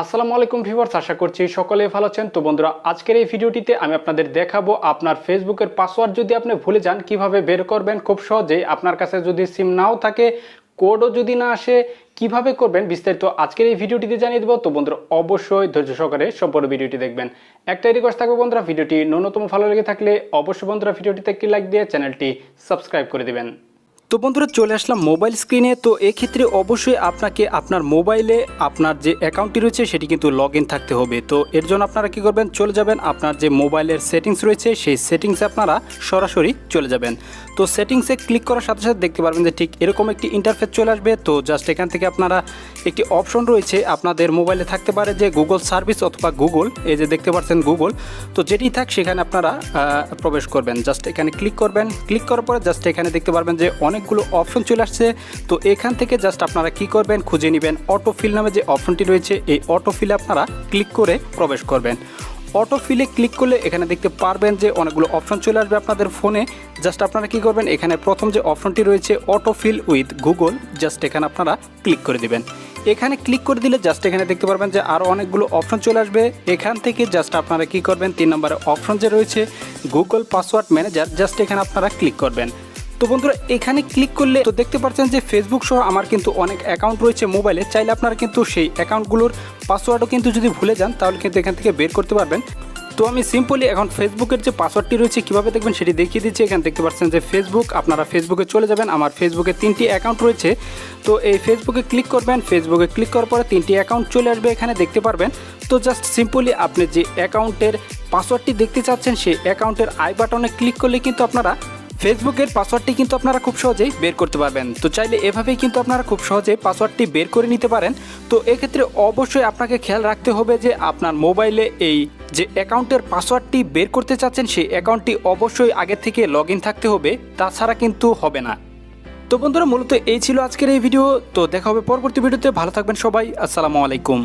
আসসালামু আলাইকুম ভিউয়ার্স, আশা করছি সকলে ভালো আছেন। তো বন্ধুরা, আজকের এই ভিডিওটিতে আমি আপনাদের দেখাবো আপনার ফেসবুকের পাসওয়ার্ড যদি আপনি ভুলে যান কিভাবে বের করবেন খুব সহজেই। আপনার কাছে যদি সিম নাও থাকে, কোডও যদি না আসে, কিভাবে করবেন বিস্তারিত আজকের এই ভিডিওটিতে জানিয়ে দেবো। তো বন্ধুরা, অবশ্যই ধৈর্য সহকারে সম্পূর্ণ ভিডিওটি দেখবেন। একটাই রিকোয়েস্ট থাকবে বন্ধুরা, ভিডিওটি ন্যূনতম ভালো লেগে থাকলে অবশ্যই বন্ধুরা ভিডিওটিতে একটি লাইক দিয়ে চ্যানেলটি সাবস্ক্রাইব করে দেবেন। তো বন্ধুরা, চলে আসলাম মোবাইল স্ক্রিনে। তো এক্ষেত্রে অবশ্যই আপনাকে আপনার মোবাইলে আপনার যে অ্যাকাউন্টটি রয়েছে সেটি কিন্তু লগ ইন থাকতে হবে। তো এর জন্য আপনারা কী করবেন, চলে যাবেন আপনার যে মোবাইলের সেটিংস রয়েছে সেই সেটিংসে আপনারা সরাসরি চলে যাবেন। তো সেটিংসে ক্লিক করার সাথে সাথে দেখতে পারবেন যে ঠিক এরকম একটি ইন্টারফেস চলে আসবে। তো জাস্ট এখান থেকে আপনারা একটি অপশন রয়েছে আপনাদের মোবাইলে থাকতে পারে যে গুগল সার্ভিস অথবা গুগল, এই যে দেখতে পাচ্ছেন গুগল, তো যেটি থাক সেখানে আপনারা প্রবেশ করবেন। জাস্ট এখানে ক্লিক করবেন। ক্লিক করার পরে জাস্ট এখানে দেখতে পারবেন যে অনেকগুলো অপশন চলে আসছে। তো এখান থেকে জাস্ট আপনারা কি করবেন, খুঁজে নেবেন অটোফিল নামে যে অপশনটি রয়েছে, এই অটোফিলে আপনারা ক্লিক করে প্রবেশ করবেন। অটোফিলে ক্লিক করলে এখানে দেখতে পারবেন যে অনেকগুলো অপশন চলে আসবে আপনাদের ফোনে। জাস্ট আপনারা কি করবেন, এখানে প্রথম যে অপশনটি রয়েছে অটোফিল উইথ গুগল, জাস্ট এখানে আপনারা ক্লিক করে দিবেন। এখানে ক্লিক করে দিলে জাস্ট এখানে দেখতে পারবেন যে আরও অনেকগুলো অপশন চলে আসবে। এখান থেকে জাস্ট আপনারা কি করবেন, 3 নম্বরের অপশন যে রয়েছে গুগল পাসওয়ার্ড ম্যানেজার, জাস্ট এখানে আপনারা ক্লিক করবেন। তো বন্ধুরা, এখানে ক্লিক করলে তো দেখতে পাচ্ছেন যে ফেসবুক সহ আমার কিন্তু অনেক অ্যাকাউন্ট রয়েছে মোবাইলে। চাইলে আপনারা কিন্তু সেই অ্যাকাউন্টগুলোর পাসওয়ার্ডও কিন্তু যদি ভুলে যান তাহলে কিন্তু এখান থেকে বের করতে পারবেন। তো আমি সিম্পলি এখন ফেসবুকের যে পাসওয়ার্ডটি রয়েছে কীভাবে দেখবেন সেটি দেখিয়ে দিচ্ছি। এখানে দেখতে পাচ্ছেন যে ফেসবুক, আপনারা ফেসবুকে চলে যাবেন। আমার ফেসবুকে 3টি অ্যাকাউন্ট রয়েছে। তো এই ফেসবুকে ক্লিক করবেন। ফেসবুকে ক্লিক করার পরে 3টি অ্যাকাউন্ট চলে আসবে, এখানে দেখতে পারবেন। তো জাস্ট সিম্পলি আপনি যে অ্যাকাউন্টের পাসওয়ার্ডটি দেখতে চাচ্ছেন সেই অ্যাকাউন্টের আই বাটনে ক্লিক করলে কিন্তু আপনারা ফেসবুকের পাসওয়ার্ডটি কিন্তু আপনারা খুব সহজেই বের করতে পারবেন। তো চাইলে এভাবেই কিন্তু আপনারা খুব সহজে পাসওয়ার্ডটি বের করে নিতে পারেন। তো এক্ষেত্রে অবশ্যই আপনাকে খেয়াল রাখতে হবে যে আপনার মোবাইলে এই যে অ্যাকাউন্টের পাসওয়ার্ডটি বের করতে চাচ্ছেন সেই অ্যাকাউন্টটি অবশ্যই আগে থেকে লগ ইন থাকতে হবে, তাছাড়া কিন্তু হবে না। তো বন্ধুরা, মূলত এই ছিল আজকের এই ভিডিও। তো দেখা হবে পরবর্তী ভিডিওতে। ভালো থাকবেন সবাই। আসসালামু আলাইকুম।